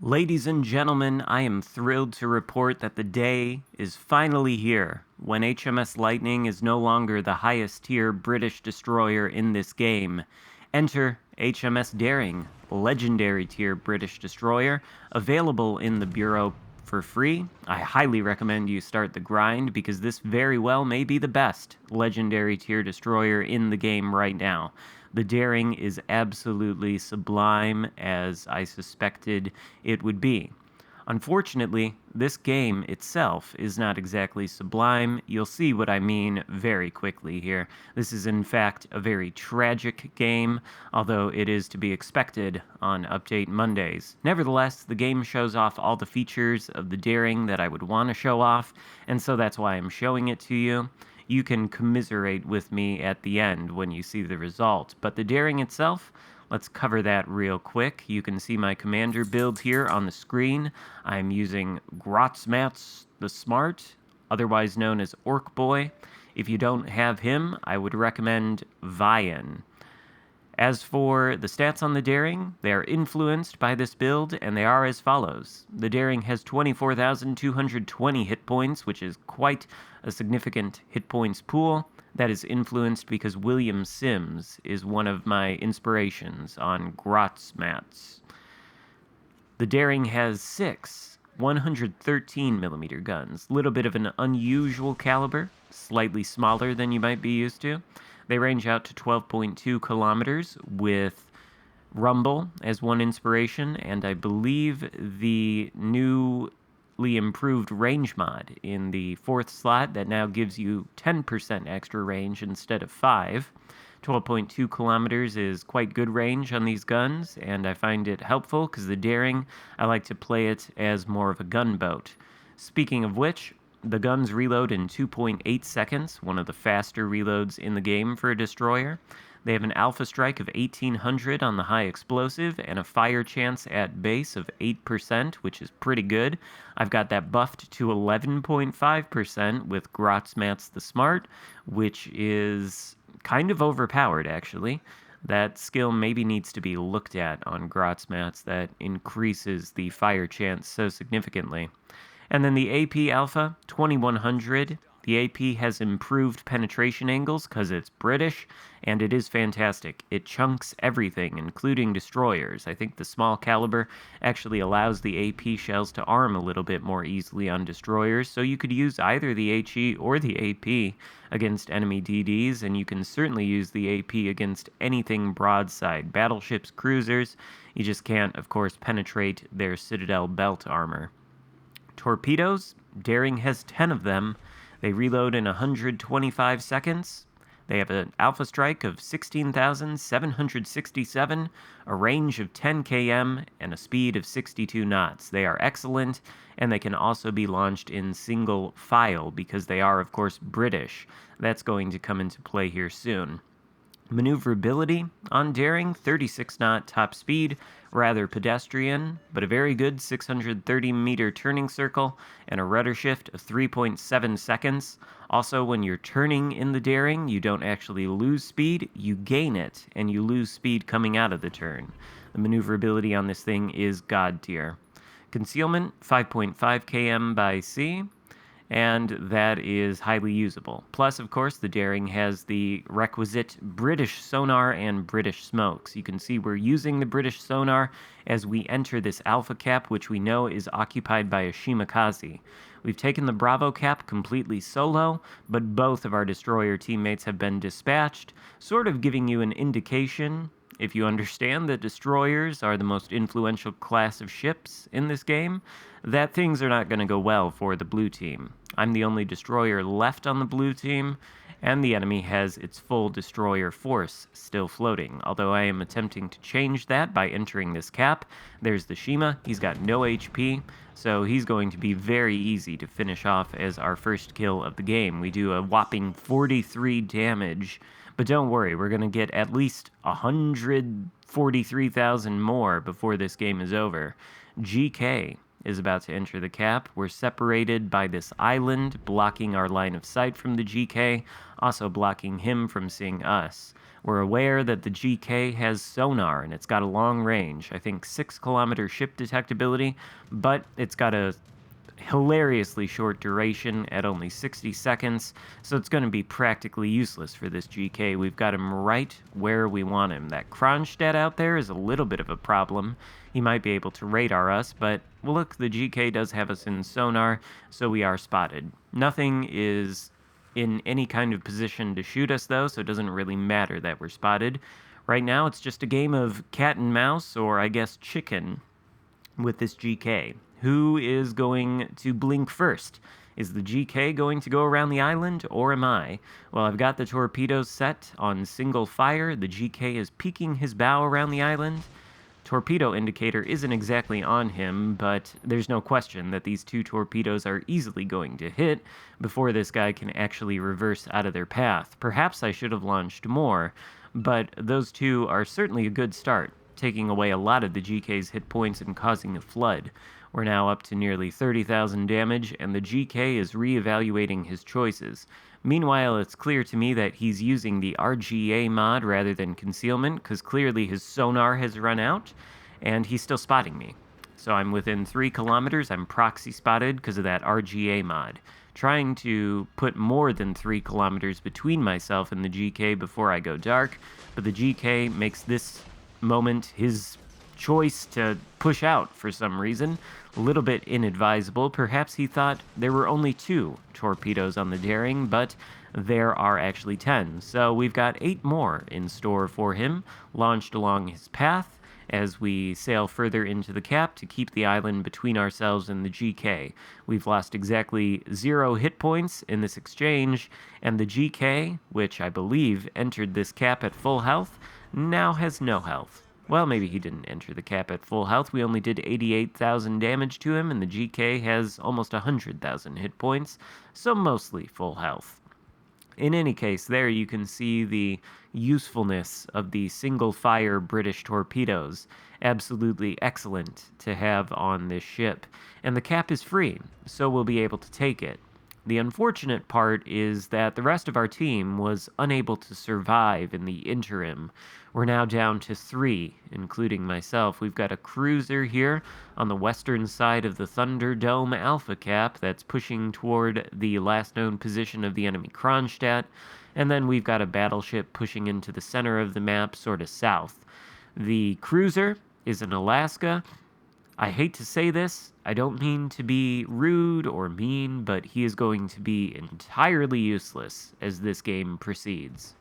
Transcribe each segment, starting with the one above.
Ladies and gentlemen, I am thrilled to report that the day is finally here when HMS Lightning is no longer the highest tier British destroyer in this game. Enter HMS Daring, legendary tier British destroyer, available in the Bureau for free. I highly recommend you start the grind because this very well may be the best legendary tier destroyer in the game right now. The Daring is absolutely sublime, as I suspected it would be. Unfortunately, this game itself is not exactly sublime. You'll see what I mean very quickly here. This is, in fact, a very tragic game, although it is to be expected on Update Mondays. Nevertheless, the game shows off all the features of the Daring that I would want to show off, and so that's why I'm showing it to you. You can commiserate with me at the end when you see the result. But the Daring itself, let's cover that real quick. You can see my commander build here on the screen. I'm using Xarkun the Smart, otherwise known as Orc Boy. If you don't have him, I would recommend Vian. As for the stats on the Daring, they are influenced by this build, and they are as follows. The Daring has 24,220 hit points, which is quite a significant hit points pool. That is influenced because William Sims is one of my inspirations on Xarkun. The Daring has 6 113mm guns, little bit of an unusual caliber, slightly smaller than you might be used to. They range out to 12.2 kilometers with Rumble as one inspiration, and I believe the newly improved range mod in the 4th slot that now gives you 10% extra range instead of 5. 12.2 kilometers is quite good range on these guns, and I find it helpful because the Daring, I like to play it as more of a gunboat. Speaking of which, the guns reload in 2.8 seconds, one of the faster reloads in the game for a destroyer. They have an alpha strike of 1800 on the high explosive and a fire chance at base of 8%, which is pretty good. I've got that buffed to 11.5% with Xarkun the Smart, which is kind of overpowered, actually. That skill maybe needs to be looked at on Xarkun that increases the fire chance so significantly. And then the AP Alpha, 2100. The AP has improved penetration angles because it's British, and it is fantastic. It chunks everything, including destroyers. I think the small caliber actually allows the AP shells to arm a little bit more easily on destroyers, so you could use either the HE or the AP against enemy DDs, and you can certainly use the AP against anything broadside, battleships, cruisers. You just can't, of course, penetrate their Citadel belt armor. Torpedoes, Daring has 10 of them. They reload in 125 seconds. They have an alpha strike of 16,767, a range of 10 km, and a speed of 62 knots. They are excellent, and they can also be launched in single file because they are, of course, British. That's going to come into play here soon. Maneuverability on Daring, 36 knot top speed, rather pedestrian, but a very good 630 meter turning circle and a rudder shift of 3.7 seconds. Also, when you're turning in the Daring, you don't actually lose speed, you gain it, and you lose speed coming out of the turn. The maneuverability on this thing is god tier. Concealment, 5.5 km by sea, and that is highly usable. Plus, of course, the Daring has the requisite British sonar and British smokes. You can see we're using the British sonar as we enter this alpha cap, which we know is occupied by a Shimakaze. We've taken the Bravo cap completely solo, but both of our destroyer teammates have been dispatched, sort of giving you an indication, if you understand that destroyers are the most influential class of ships in this game, that things are not going to go well for the blue team. I'm the only destroyer left on the blue team, and the enemy has its full destroyer force still floating, although I am attempting to change that by entering this cap. There's the Shima. He's got no HP, so he's going to be very easy to finish off as our first kill of the game. We do a whopping 43 damage, but don't worry, we're going to get at least 143,000 more before this game is over. GK is about to enter the cap. We're separated by this island, blocking our line of sight from the GK, also blocking him from seeing us. We're aware that the GK has sonar, and it's got a long range, I think 6-kilometer ship detectability, but it's got a hilariously short duration at only 60 seconds, so it's going to be practically useless for this GK. We've got him right where we want him. That Kronstadt out there is a little bit of a problem. He might be able to radar us, but well, look, the GK does have us in sonar, so we are spotted. Nothing is in any kind of position to shoot us, though, so it doesn't really matter that we're spotted. Right now, it's just a game of cat and mouse, or I guess chicken, with this GK. Who is going to blink first? Is the GK going to go around the island, or am I? Well, I've got the torpedoes set on single fire. The GK is peeking his bow around the island. Torpedo indicator isn't exactly on him, but there's no question that these 2 torpedoes are easily going to hit before this guy can actually reverse out of their path. Perhaps I should have launched more, but those 2 are certainly a good start, taking away a lot of the GK's hit points and causing a flood. We're now up to nearly 30,000 damage, and the GK is re-evaluating his choices. Meanwhile, it's clear to me that he's using the RGA mod rather than concealment, because clearly his sonar has run out, and he's still spotting me. So I'm within 3 kilometers, I'm proxy spotted because of that RGA mod. Trying to put more than 3 kilometers between myself and the GK before I go dark, but the GK makes this moment his choice to push out for some reason. A little bit inadvisable. Perhaps he thought there were only 2 torpedoes on the Daring, but there are actually 10. So we've got 8 more in store for him, launched along his path as we sail further into the cap to keep the island between ourselves and the GK. We've lost exactly 0 hit points in this exchange, and the GK, which I believe entered this cap at full health, now has no health. Well, maybe he didn't enter the cap at full health. We only did 88,000 damage to him, and the GK has almost 100,000 hit points, so mostly full health. In any case, there you can see the usefulness of the single-fire British torpedoes. Absolutely excellent to have on this ship. And the cap is free, so we'll be able to take it. The unfortunate part is that the rest of our team was unable to survive in the interim. We're now down to 3, including myself. We've got a cruiser here on the western side of the Thunderdome Alpha Cap that's pushing toward the last known position of the enemy Kronstadt, and then we've got a battleship pushing into the center of the map, sort of south. The cruiser is in Alaska. I hate to say this, I don't mean to be rude or mean, but he is going to be entirely useless as this game proceeds.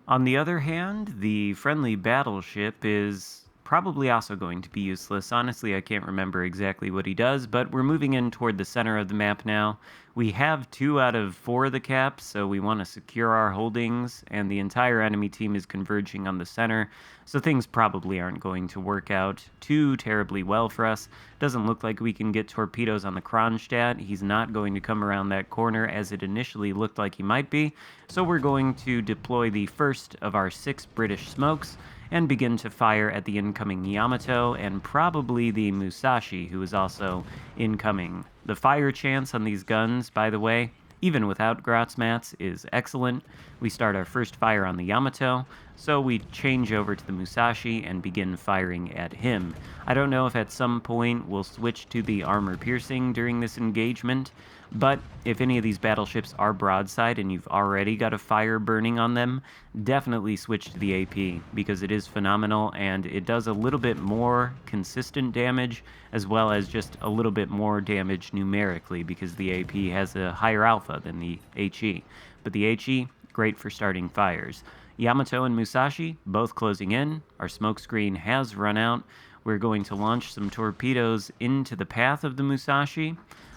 On the other hand, the friendly battleship is probably also going to be useless. Honestly, I can't remember exactly what he does, but we're moving in toward the center of the map now. We have 2 out of 4 of the caps, so we want to secure our holdings, and the entire enemy team is converging on the center, so things probably aren't going to work out too terribly well for us. Doesn't look like we can get torpedoes on the Kronstadt. He's not going to come around that corner as it initially looked like he might be, so we're going to deploy the first of our 6 British smokes and begin to fire at the incoming Yamato and probably the Musashi, who is also incoming. The fire chance on these guns, by the way, even without Grotz mats, is excellent. We start our first fire on the Yamato, so we change over to the Musashi and begin firing at him. I don't know if at some point we'll switch to the armor piercing during this engagement, but if any of these battleships are broadside and you've already got a fire burning on them, definitely switch to the AP, because it is phenomenal and it does a little bit more consistent damage as well as just a little bit more damage numerically, because the AP has a higher alpha than the HE. But the HE, great for starting fires. Yamato and Musashi, both closing in. Our smoke screen has run out. We're going to launch some torpedoes into the path of the Musashi.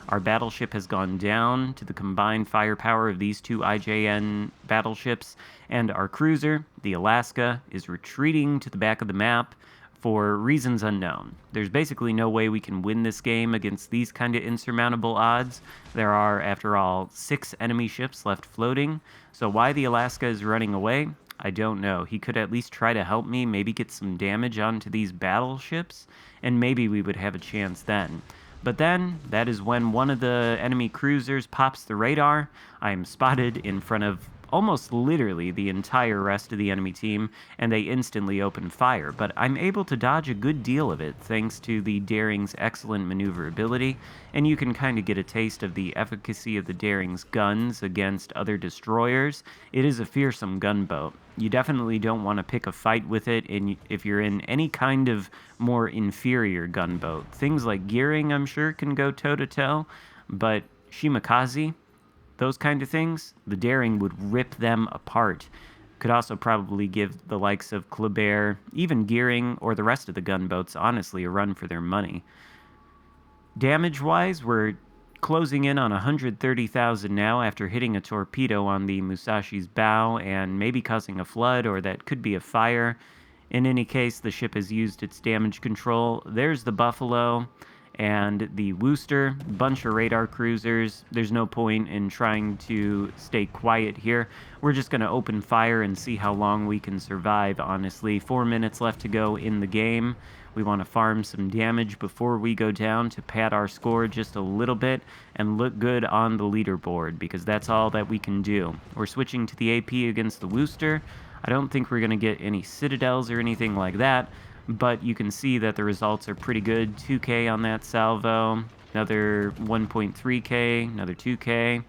Our battleship has gone down to the combined firepower of these 2 IJN battleships, and our cruiser, the Alaska, is retreating to the back of the map for reasons unknown. There's basically no way we can win this game against these kind of insurmountable odds. There are, after all, 6 enemy ships left floating, so why the Alaska is running away, I don't know. He could at least try to help me, maybe get some damage onto these battleships, and maybe we would have a chance then. But then, that is when one of the enemy cruisers pops the radar. I am spotted in front of almost literally the entire rest of the enemy team, and they instantly open fire. But I'm able to dodge a good deal of it thanks to the Daring's excellent maneuverability, and you can kind of get a taste of the efficacy of the Daring's guns against other destroyers. It is a fearsome gunboat. You definitely don't want to pick a fight with it if you're in any kind of more inferior gunboat. Things like Gearing, I'm sure, can go toe-to-toe, but Shimakaze, those kind of things, the Daring would rip them apart. Could also probably give the likes of Kleber, even Gearing, or the rest of the gunboats, honestly, a run for their money. Damage-wise, we're closing in on 130,000 now after hitting a torpedo on the Musashi's bow and maybe causing a flood, or that could be a fire. In any case, the ship has used its damage control. There's the Buffalo and the Wooster, bunch of radar cruisers. There's no point in trying to stay quiet here. We're just going to open fire and see how long we can survive, honestly. 4 minutes left to go in the game. We want to farm some damage before we go down to pad our score just a little bit and look good on the leaderboard, because that's all that we can do. We're switching to the AP against the Wooster. I don't think we're going to get any Citadels or anything like that, but you can see that the results are pretty good. 2K on that salvo, another 1.3K, another 2K.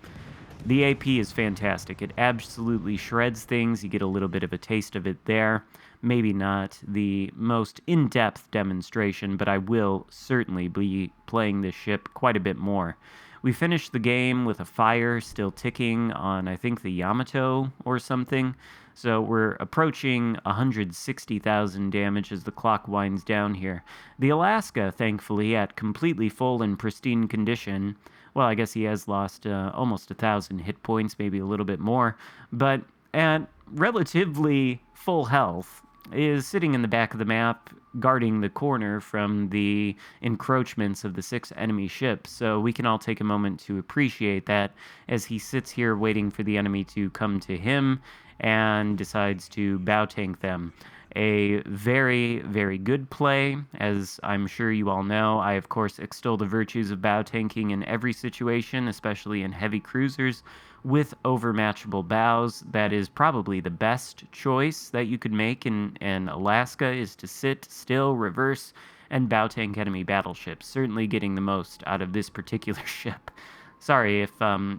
The AP is fantastic. It absolutely shreds things. You get a little bit of a taste of it there. Maybe not the most in-depth demonstration, but I will certainly be playing this ship quite a bit more. We finished the game with a fire still ticking on, I think, the Yamato or something. So we're approaching 160,000 damage as the clock winds down here. The Alaska, thankfully, at completely full and pristine condition. Well, I guess he has lost almost 1,000 hit points, maybe a little bit more. But at relatively full health, is sitting in the back of the map, guarding the corner from the encroachments of the 6 enemy ships. So we can all take a moment to appreciate that as he sits here waiting for the enemy to come to him and decides to bow tank them. A very, very good play, as I'm sure you all know. I, of course, extol the virtues of bow tanking in every situation, especially in heavy cruisers with overmatchable bows. That is probably the best choice that you could make in Alaska, is to sit still, reverse, and bow tank enemy battleships. Certainly getting the most out of this particular ship. Sorry if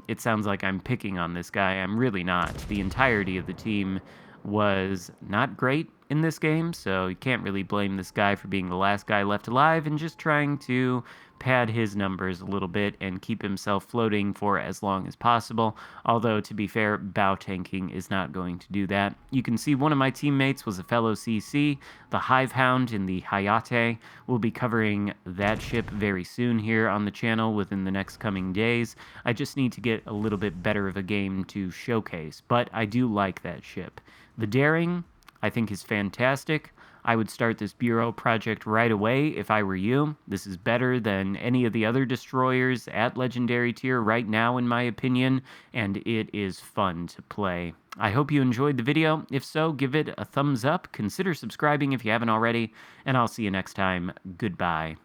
it sounds like I'm picking on this guy. I'm really not. The entirety of the team was not great in this game, so you can't really blame this guy for being the last guy left alive and just trying to pad his numbers a little bit and keep himself floating for as long as possible. Although, to be fair, bow tanking is not going to do that. You can see one of my teammates was a fellow CC, the Hive Hound in the Hayate. We'll be covering that ship very soon here on the channel within the next coming days. I just need to get a little bit better of a game to showcase, but I do like that ship. The Daring, I think, is fantastic. I would start this Bureau project right away if I were you. This is better than any of the other destroyers at Legendary tier right now, in my opinion, and it is fun to play. I hope you enjoyed the video. If so, give it a thumbs up. Consider subscribing if you haven't already, and I'll see you next time. Goodbye.